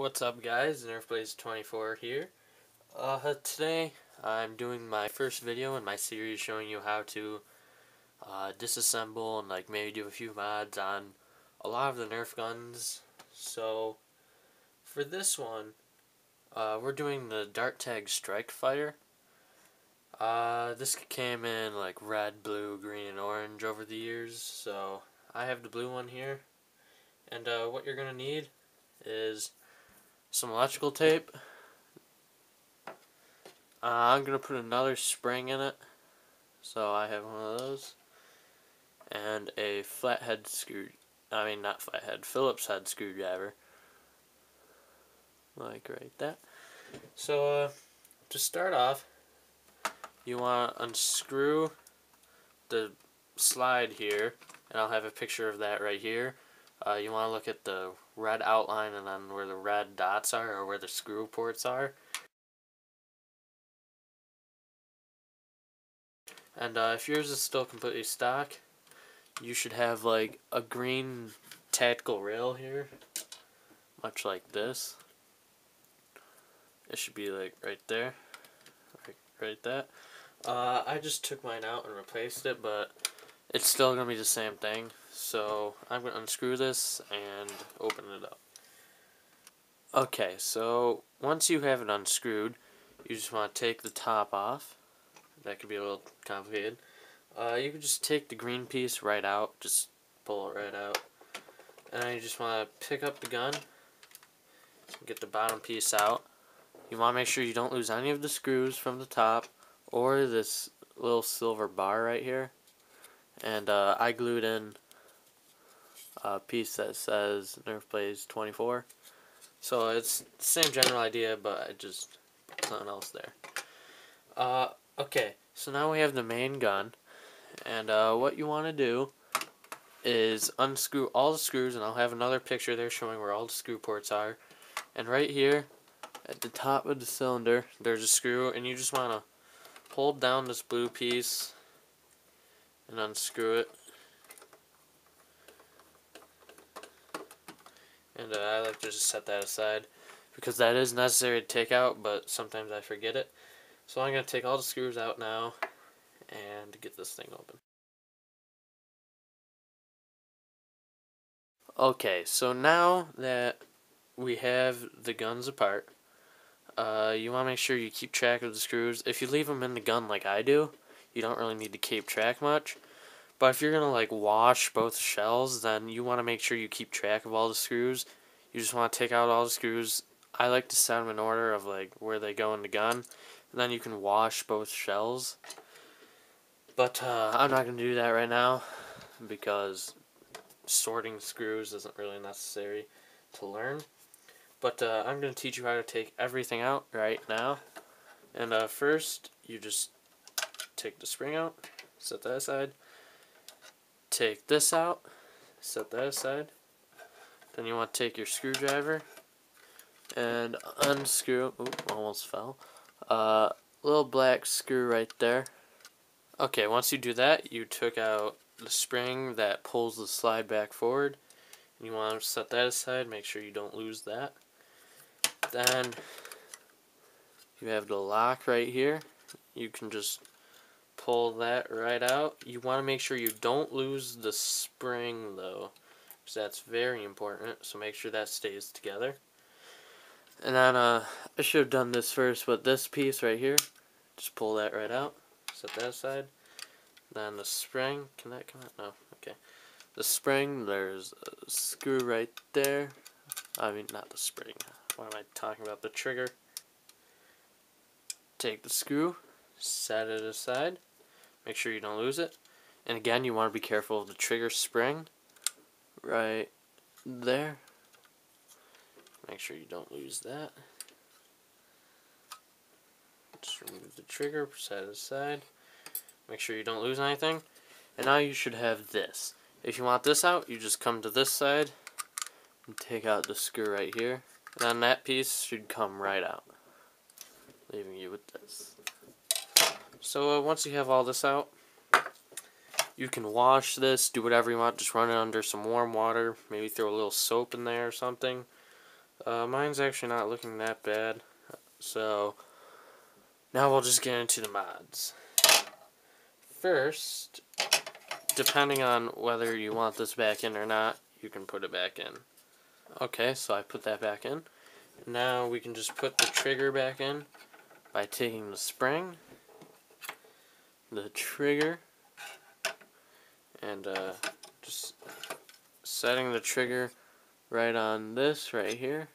What's up, guys? Nerf24 here. Today I'm doing my first video in my series showing you how to disassemble and maybe do a few mods on a lot of the Nerf guns. So for this one, we're doing the Dart Tag Strikefire. This came in red, blue, green, and orange over the years. So I have the blue one here, and what you're gonna need is some electrical tape. I'm going to put another spring in it, so I have one of those, and a Phillips head screwdriver, like right there. So to start off, you want to unscrew the slide here, and I'll have a picture of that right here. You want to look at the red outline and then where the red dots are, or where the screw ports are. And if yours is still completely stock, you should have a green tactical rail here, much like this. It should be right there, right that. I just took mine out and replaced it, but it's still going to be the same thing. So I'm going to unscrew this and open it up. Okay, so once you have it unscrewed, you just want to take the top off. That could be a little complicated. You can just take the green piece right out, just pull it right out. And then you just want to pick up the gun, get the bottom piece out. You want to make sure you don't lose any of the screws from the top or this little silver bar right here. And I glued in a piece that says Nerf Blaze 24. So it's the same general idea, but I just put something else there. Okay, so now we have the main gun, and what you want to do is unscrew all the screws, and I'll have another picture there showing where all the screw ports are. And right here, at the top of the cylinder, there's a screw, and you just want to hold down this blue piece and unscrew it. And I like to just set that aside, because that is necessary to take out, but sometimes I forget it. So I'm going to take all the screws out now and get this thing open. Okay, so now that we have the guns apart, you want to make sure you keep track of the screws. If you leave them in the gun like I do, you don't really need to keep track much. But if you're going to wash both shells, then you want to make sure you keep track of all the screws. You just want to take out all the screws. I like to set them in order of where they go in the gun. And then you can wash both shells. But I'm not going to do that right now, because sorting screws isn't really necessary to learn. But I'm going to teach you how to take everything out right now. And first, you just take the spring out, set that aside. Take this out, set that aside. Then you want to take your screwdriver and unscrew. Ooh, almost fell. Little black screw right there. Okay, once you do that, you took out the spring that pulls the slide back forward. And you want to set that aside, make sure you don't lose that. Then you have the lock right here. You can just pull that right out. You want to make sure you don't lose the spring though, because that's very important, so make sure that stays together. And then I should have done this first, but this piece right here, just pull that right out, set that aside. Then the spring, can that come out? No, okay. The spring, there's a screw right there. I mean, not the spring, what am I talking about? The trigger. Take the screw, set it aside. Make sure you don't lose it. And again, you want to be careful of the trigger spring right there. Make sure you don't lose that. Just remove the trigger, set it aside. Make sure you don't lose anything. And now you should have this. If you want this out, you just come to this side and take out the screw right here. And then that piece should come right out, leaving you with this. So once you have all this out, you can wash this, do whatever you want, just run it under some warm water, maybe throw a little soap in there or something. Mine's actually not looking that bad. So now we'll just get into the mods. First, depending on whether you want this back in or not, you can put it back in. Okay, so I put that back in. Now we can just put the trigger back in by taking the spring, the trigger, and just setting the trigger right on this right here,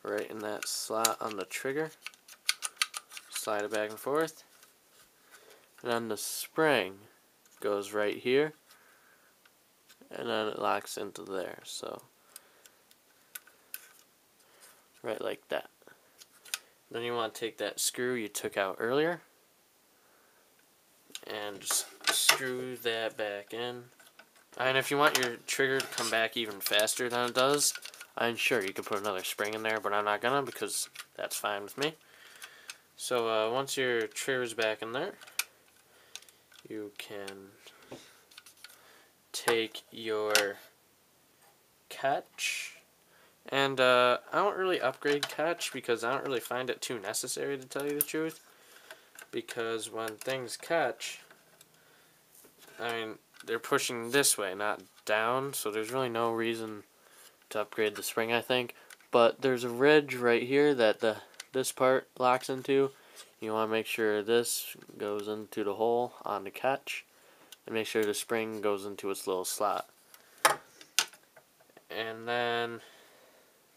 right in that slot on the trigger. Slide it back and forth. And then the spring goes right here, and then it locks into there, so right like that. Then you want to take that screw you took out earlier and just screw that back in. And if you want your trigger to come back even faster than it does, I'm sure you could put another spring in there, but I'm not gonna because that's fine with me. So once your trigger's back in there, you can take your catch, and I don't really upgrade catch because I don't really find it too necessary, to tell you the truth, because when things catch, I mean, they're pushing this way, not down, so there's really no reason to upgrade the spring, I think. But there's a ridge right here that this part locks into. You want to make sure this goes into the hole on the catch, and make sure the spring goes into its little slot. And then,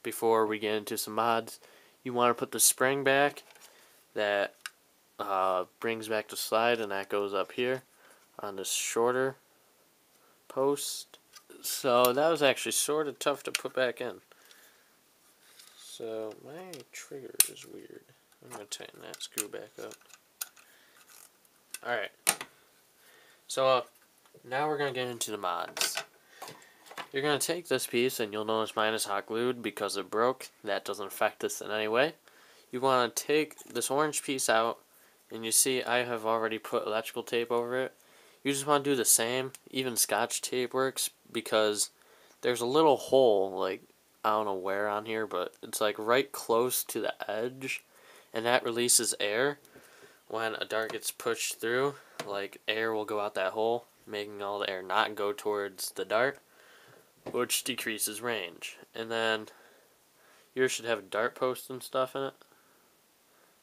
before we get into some mods, you want to put the spring back. That brings back the slide, and that goes up here on this shorter post. So that was actually sort of tough to put back in. So my trigger is weird. I'm going to tighten that screw back up. Alright. So now we're going to get into the mods. You're going to take this piece, and you'll notice mine is hot glued because it broke. That doesn't affect this in any way. You want to take this orange piece out, and you see I have already put electrical tape over it. You just want to do the same. Even Scotch tape works because there's a little hole, like, I don't know where on here, but it's like right close to the edge, and that releases air. When a dart gets pushed through, like, air will go out that hole, making all the air not go towards the dart, which decreases range. And then yours should have a dart post and stuff in it.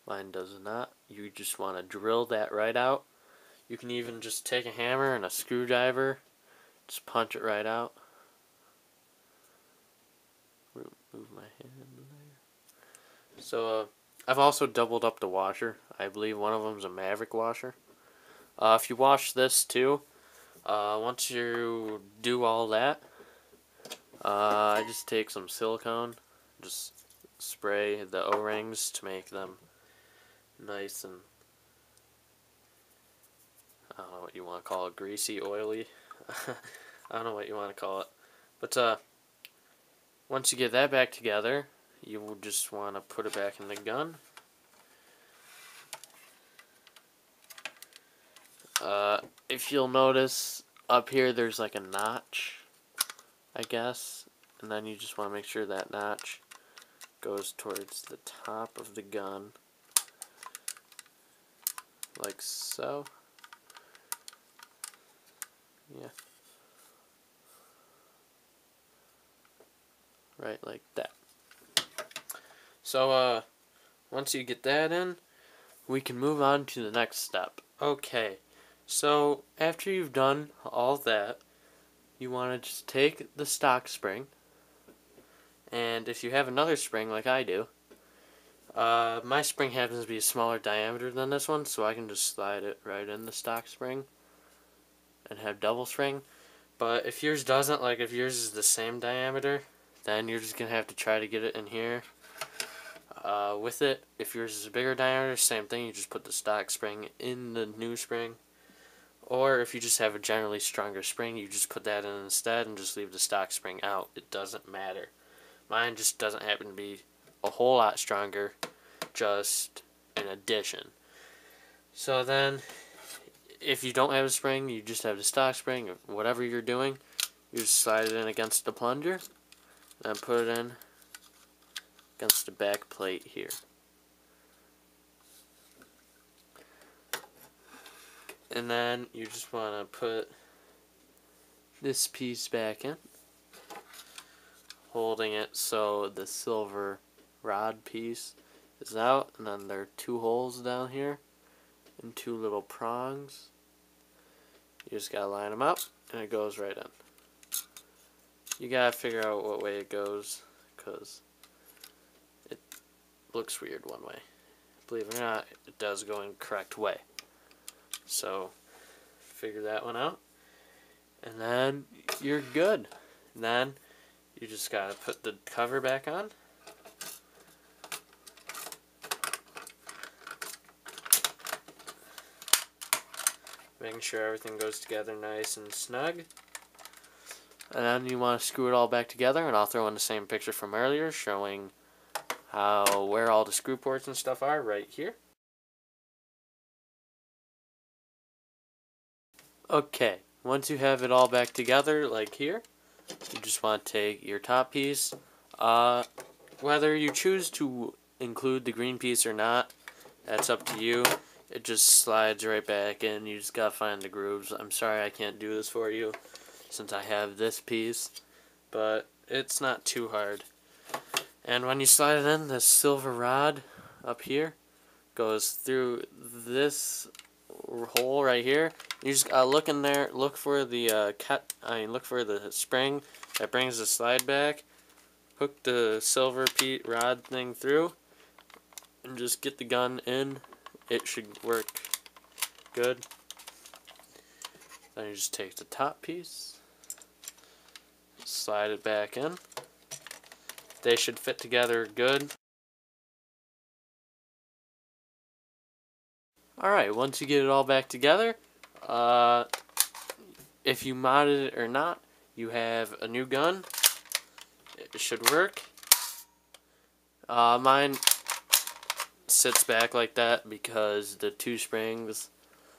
Mine does not. You just want to drill that right out. You can even just take a hammer and a screwdriver, just punch it right out. Move my hand there. So I've also doubled up the washer. I believe one of them is a Maverick washer. If you wash this too, once you do all that, I just take some silicone, just spray the O-rings to make them nice and, I don't know what you want to call it, greasy, oily. I don't know what you want to call it. But once you get that back together, you will just want to put it back in the gun. If you'll notice, up here there's like a notch, I guess. And then you just want to make sure that notch goes towards the top of the gun. Like so. Yeah. Right like that. So, once you get that in, we can move on to the next step. Okay, so after you've done all that, you want to just take the stock spring, and if you have another spring like I do, my spring happens to be a smaller diameter than this one, so I can just slide it right in the stock spring and have double spring. But if yours doesn't, like if yours is the same diameter, then you're just going to have to try to get it in here with it. If yours is a bigger diameter, same thing, you just put the stock spring in the new spring. Or if you just have a generally stronger spring, you just put that in instead and just leave the stock spring out. It doesn't matter. Mine just doesn't happen to be a whole lot stronger, just an addition. So then, if you don't have a spring, you just have the stock spring, or whatever you're doing, you just slide it in against the plunger, then put it in against the back plate here. And then you just want to put this piece back in, holding it so the silver rod piece is out, and then there are 2 holes down here and 2 little prongs. You just gotta line them up and it goes right in. You gotta figure out what way it goes, because it looks weird one way. Believe it or not, it does go in the correct way. So figure that one out, and then you're good. And then you just gotta put the cover back on. Making sure everything goes together nice and snug. And then you want to screw it all back together, and I'll throw in the same picture from earlier showing where all the screw ports and stuff are right here. Okay, once you have it all back together like here, you just want to take your top piece. Whether you choose to include the green piece or not, that's up to you. It just slides right back in. You just gotta find the grooves. I'm sorry I can't do this for you since I have this piece, but it's not too hard. And when you slide it in, the silver rod up here goes through this hole right here. You just gotta look in there, look for the look for the spring that brings the slide back. Hook the silver rod thing through, and just get the gun in. It should work good. Then you just take the top piece, slide it back in. They should fit together good. Alright, once you get it all back together, if you modded it or not, you have a new gun. It should work. Mine sits back like that because the 2 springs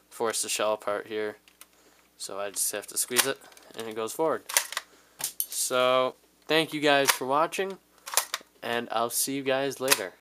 force the shell apart here. So I just have to squeeze it and it goes forward. So thank you guys for watching, and I'll see you guys later.